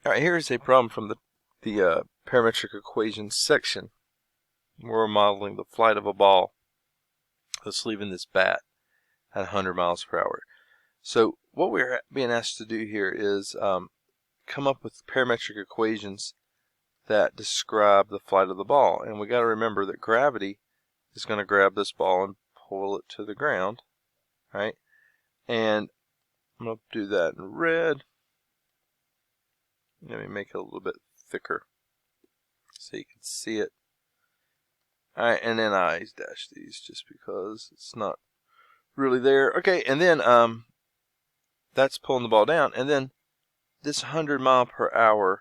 Alright, here's a problem from the parametric equations section. We're modeling the flight of a ball that's leaving this bat at 100 miles per hour. So what we're being asked to do here is come up with parametric equations that describe the flight of the ball. And we got to remember that gravity is going to grab this ball and pull it to the ground, right? And I'm going to do that in red. Let me make it a little bit thicker so you can see it. Alright, and then I dash these just because it's not really there. Okay, and then that's pulling the ball down. And then this 100 mile per hour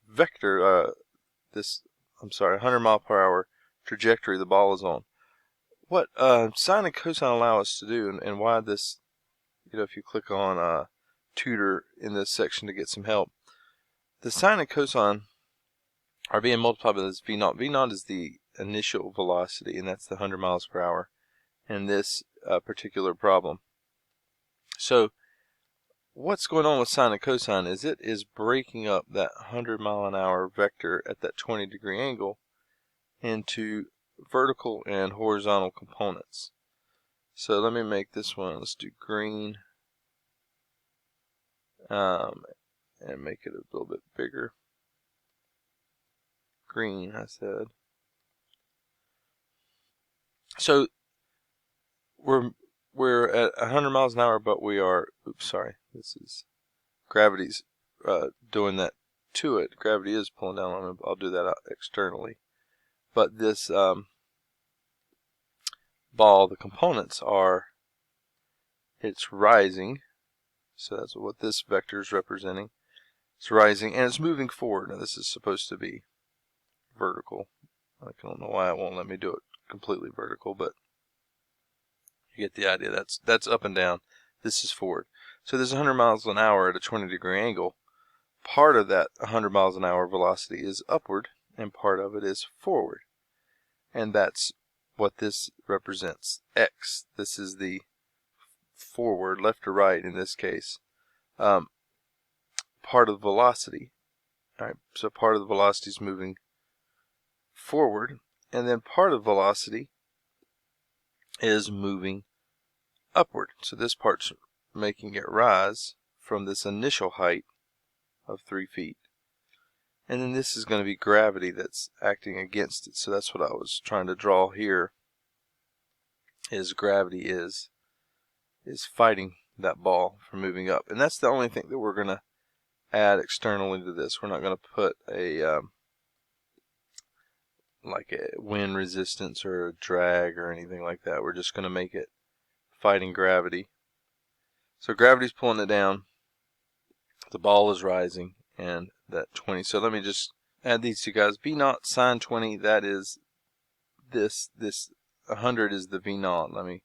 vector, 100 mile per hour trajectory the ball is on. What sine and cosine allow us to do, and why this, if you click on tutor in this section to get some help, the sine and cosine are being multiplied by this v naught. V naught is the initial velocity, and that's the 100 miles per hour in this particular problem. So what's going on with sine and cosine is it is breaking up that 100 mile an hour vector at that 20-degree angle into vertical and horizontal components. So let me make this one, let's do green, and make it a little bit bigger. Green, I said. So we're at 100 miles an hour, but we are, this is gravity's doing that to it. Gravity is pulling down on it. I'll do that out externally. But this ball, the components are, it's rising. So that's what this vector is representing. It's rising and it's moving forward. Now this is supposed to be vertical. I don't know why it won't let me do it completely vertical, but you get the idea. That's up and down. This is forward. So there's 100 miles an hour at a 20-degree angle. Part of that 100 miles an hour velocity is upward, and part of it is forward. And that's what this represents. X. This is the forward, left to right in this case. Part of the velocity. Alright, so part of the velocity is moving forward, and then part of velocity is moving upward. So this part's making it rise from this initial height of 3 feet. And then this is going to be gravity that's acting against it. So that's what I was trying to draw here, is gravity is fighting that ball from moving up. And that's the only thing that we're going to add externally to this. We're not going to put a like a wind resistance or a drag or anything like that. We're just going to make it fighting gravity. So gravity's pulling it down, the ball is rising, and that 20. So let me just add these two guys. V naught sine 20, that is this 100 is the V naught. Let me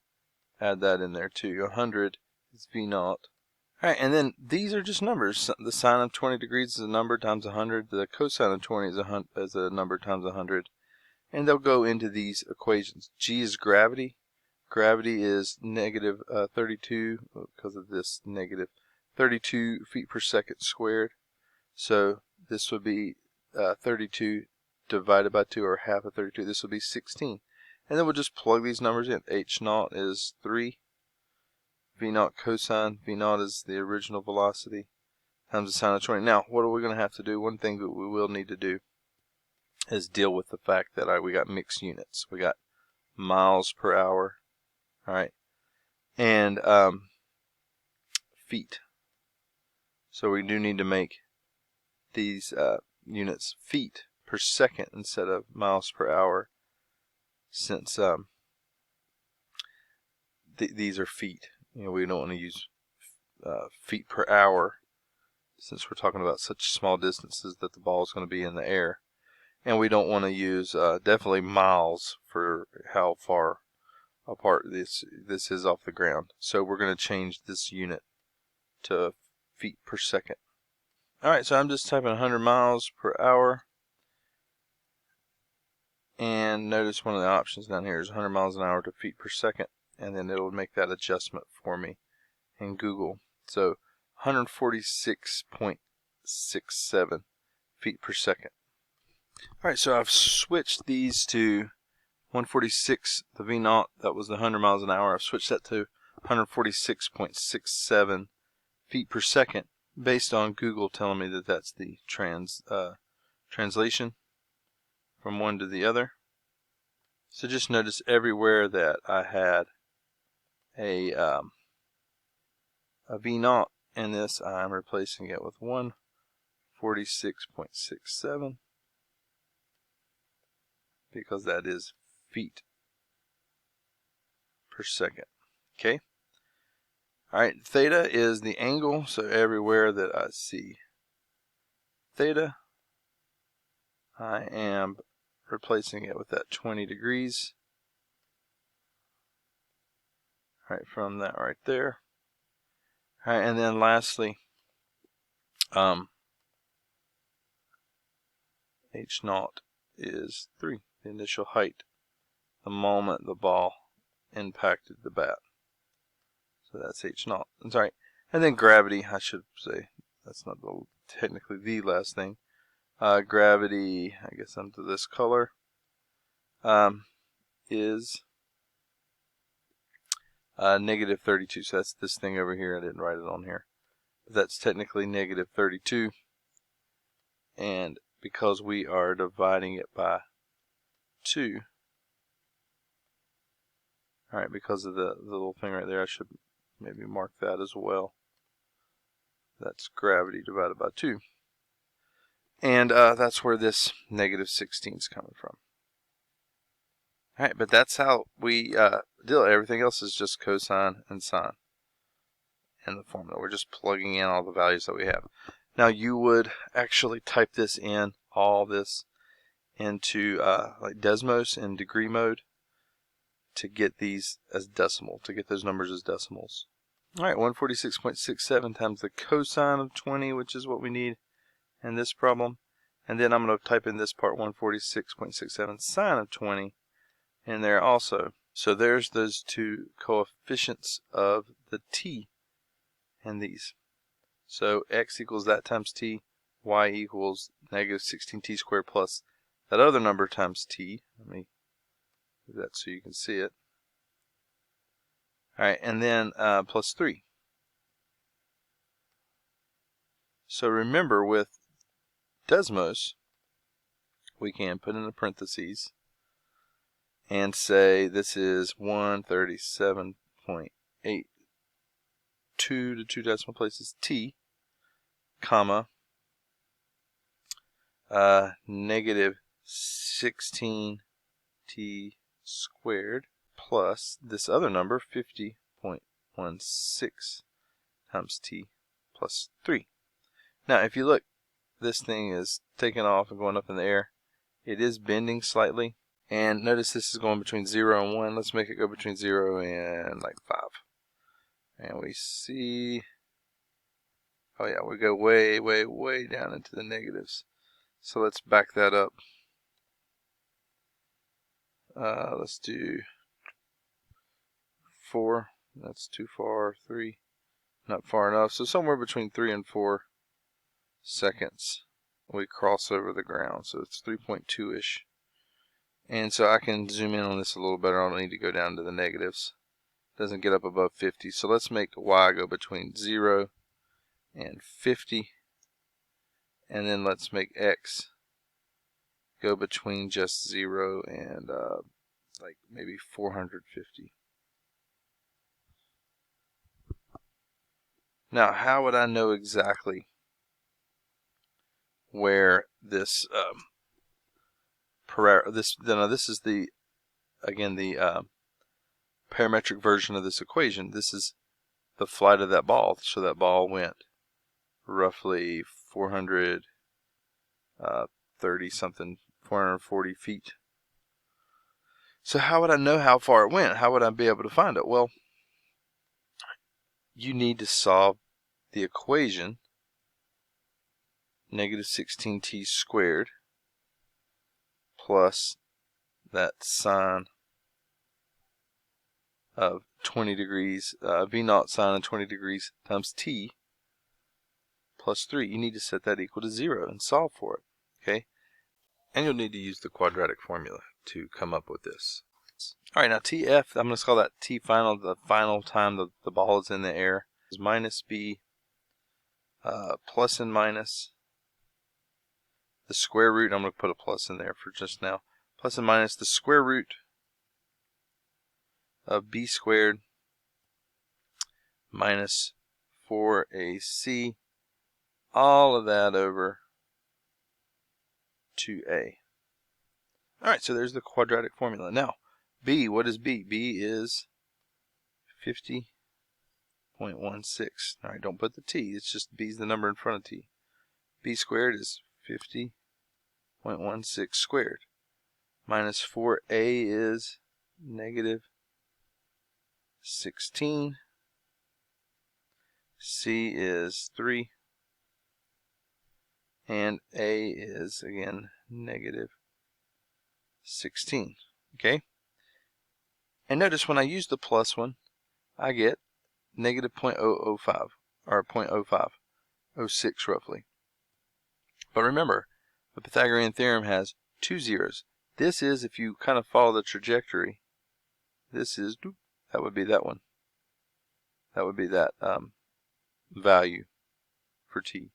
add that in there too. 100 is V naught. Alright, and then these are just numbers. The sine of 20 degrees is a number times 100. The cosine of 20 is a number times 100. And they'll go into these equations. G is gravity. Gravity is negative 32, because of this negative, 32 feet per second squared. So this would be 32 divided by 2, or half of 32. This will be 16. And then we'll just plug these numbers in. H naught is 3. V naught cosine. V naught is the original velocity times the sine of 20. Now, what are we going to have to do? One thing that we will need to do is deal with the fact that we got mixed units. We got miles per hour, alright, and feet. So we do need to make these units feet per second instead of miles per hour, since these are feet. We don't want to use feet per hour, since we're talking about such small distances that the ball is going to be in the air. And we don't want to use definitely miles for how far apart this is off the ground. So we're going to change this unit to feet per second. Alright, so I'm just typing 100 miles per hour. And notice one of the options down here is 100 miles an hour to feet per second. And then it'll make that adjustment for me in Google. So 146.67 feet per second. Alright, so I've switched these to 146, the V0, that was the 100 miles an hour. I've switched that to 146.67 feet per second based on Google telling me that that's the translation from one to the other. So just notice everywhere that I had a V0 in this, I'm replacing it with 146.67 because that is feet per second. Okay. Alright, theta is the angle, so everywhere that I see theta, I am replacing it with that 20 degrees. Alright, from that right there. Alright, and then lastly, H0 is 3, the initial height, the moment the ball impacted the bat. So that's H0. Sorry. And then gravity, I should say, that's not technically the last thing. Gravity, I guess under this color, is negative 32. So that's this thing over here. I didn't write it on here. But that's technically negative 32. And because we are dividing it by 2, alright, because of the little thing right there, I should maybe mark that as well. That's gravity divided by 2. And that's where this negative 16 is coming from. Alright, but that's how we deal. Everything else is just cosine and sine in the formula. We're just plugging in all the values that we have. Now you would actually type this in, all this, into like Desmos in degree mode to get these as decimal, to get those numbers as decimals. Alright, 146.67 times the cosine of 20, which is what we need in this problem. And then I'm going to type in this part, 146.67 sine of 20, in there also. So there's those two coefficients of the t in these. So x equals that times t, y equals negative 16t squared plus that other number times t. Let me do that so you can see it. Alright, and then plus 3. So remember, with Desmos, we can put in the parentheses and say this is 137.82 to 2 decimal places t, comma, negative 16t squared plus this other number, 50.16 times t plus 3. Now if you look, this thing is taking off and going up in the air. It is bending slightly. And notice this is going between 0 and 1. Let's make it go between 0 and like 5. And we see, oh yeah, we go way, way, way down into the negatives. So let's back that up. Let's do 4. That's too far. 3. Not far enough. So somewhere between 3 and 4 seconds we cross over the ground. So it's 3.2-ish. And so I can zoom in on this a little better. I don't need to go down to the negatives. Doesn't get up above 50. So let's make y go between 0 and 50. And then let's make x go between just 0 and like maybe 450. Now, how would I know exactly where this this is the, again, the parametric version of this equation. This is the flight of that ball. So that ball went roughly 430 something, 440 feet. So how would I know how far it went? How would I be able to find it? Well, you need to solve the equation negative 16t squared plus that sine of 20 degrees, V0 sine of 20 degrees times t plus 3. You need to set that equal to 0 and solve for it. Okay? And you'll need to use the quadratic formula to come up with this. Alright, now TF, I'm going to call that T final, the final time the ball is in the air, is minus B plus and minus the square root. I'm going to put a plus in there for just now. Plus and minus the square root of B squared minus 4AC, all of that over 2A. Alright, so there's the quadratic formula. Now, B, what is B? B is 50.16. Alright, don't put the T. It's just B's the number in front of T. B squared is 50.16 squared. Minus 4A is negative 16. C is 3. And A is, again, negative 16. Okay? And notice when I use the plus one, I get negative 0.005, or 0.05, 06 roughly. But remember, the Pythagorean theorem has two zeros. This is, if you kind of follow the trajectory, this is, that would be that one. That would be that value for t.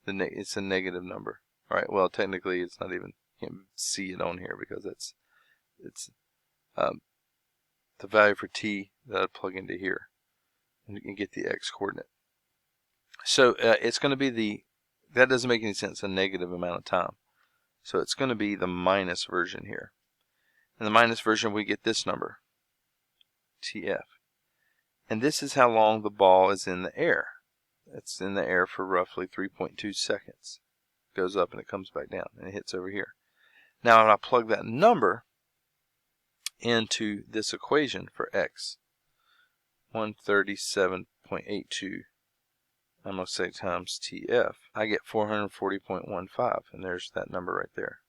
It's a negative number. All right, well, technically it's not even, you can't see it on here because it's the value for t that I plug into here, and you can get the x coordinate. So it's going to be that doesn't make any sense, a negative amount of time. So it's going to be the minus version here. In the minus version, we get this number, TF. And this is how long the ball is in the air. It's in the air for roughly 3.2 seconds. It goes up and it comes back down, and it hits over here. Now, when I plug that number into this equation for x, 137.82, I'm going to say times TF, I get 440.15, and there's that number right there.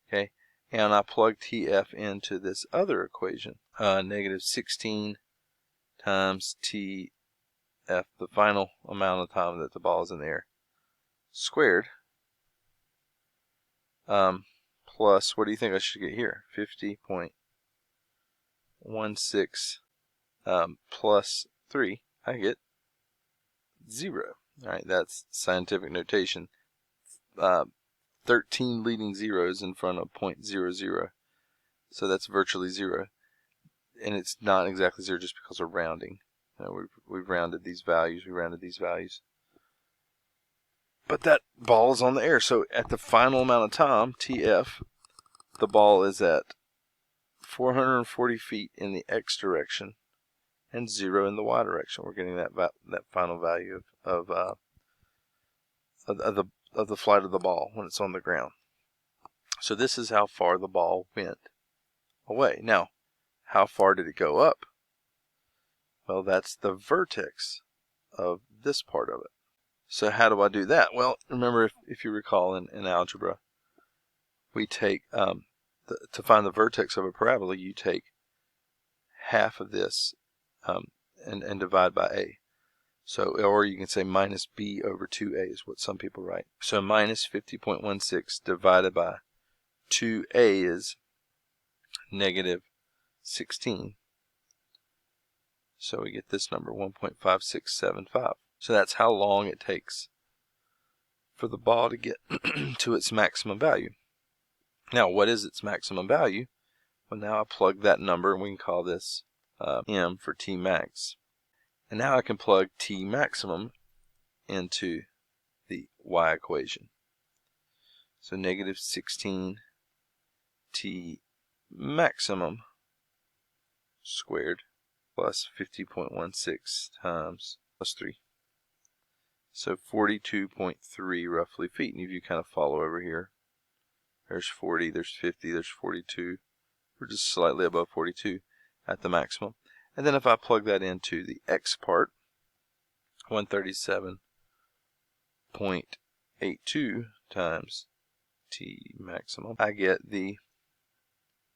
Okay, and I plug TF into this other equation, negative 16 times TF, the final amount of time that the ball is in the air, squared, plus, what do you think I should get here? 50.16 plus 3, I get 0. Alright, that's scientific notation. 13 leading zeros in front of 0.00. So that's virtually 0. And it's not exactly 0 just because we're rounding. You know, we've rounded these values, But that ball is on the air. So at the final amount of time, TF, the ball is at 440 feet in the x direction and 0 in the y direction. We're getting that final value of the flight of the ball when it's on the ground. So this is how far the ball went away. Now, how far did it go up? Well, that's the vertex of this part of it. So how do I do that? Well, remember, if you recall in algebra, we take, to find the vertex of a parabola, you take half of this and divide by a. So, or you can say minus b over 2a is what some people write. So minus 50.16 divided by 2a is negative 16. So we get this number, 1.5675. So that's how long it takes for the ball to get to its maximum value. Now, what is its maximum value? Well, now I plug that number, and we can call this m for t max. And now I can plug t maximum into the y equation. So negative 16 t maximum squared plus 50.16 times plus 3. So 42.3 roughly feet. And if you kind of follow over here, there's 40, there's 50, there's 42. We're just slightly above 42 at the maximum. And then if I plug that into the x part, 137.82 times t maximum, I get the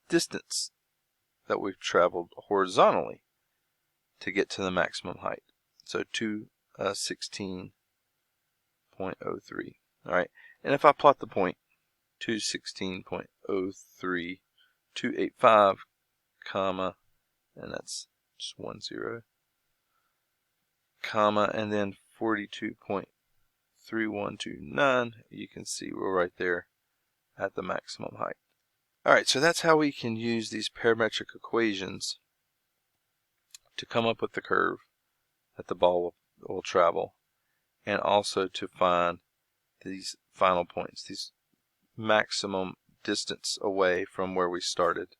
distance that we've traveled horizontally to get to the maximum height. So 216 0.03. Alright, and if I plot the point 216.03285, comma, and that's just 10, comma, and then 42.3129, you can see we're right there at the maximum height. Alright, so that's how we can use these parametric equations to come up with the curve that the ball will travel, and also to find these final points, these maximum distance away from where we started,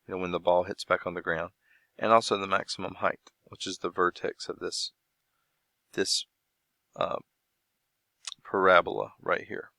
when the ball hits back on the ground, and also the maximum height, which is the vertex of this parabola right here.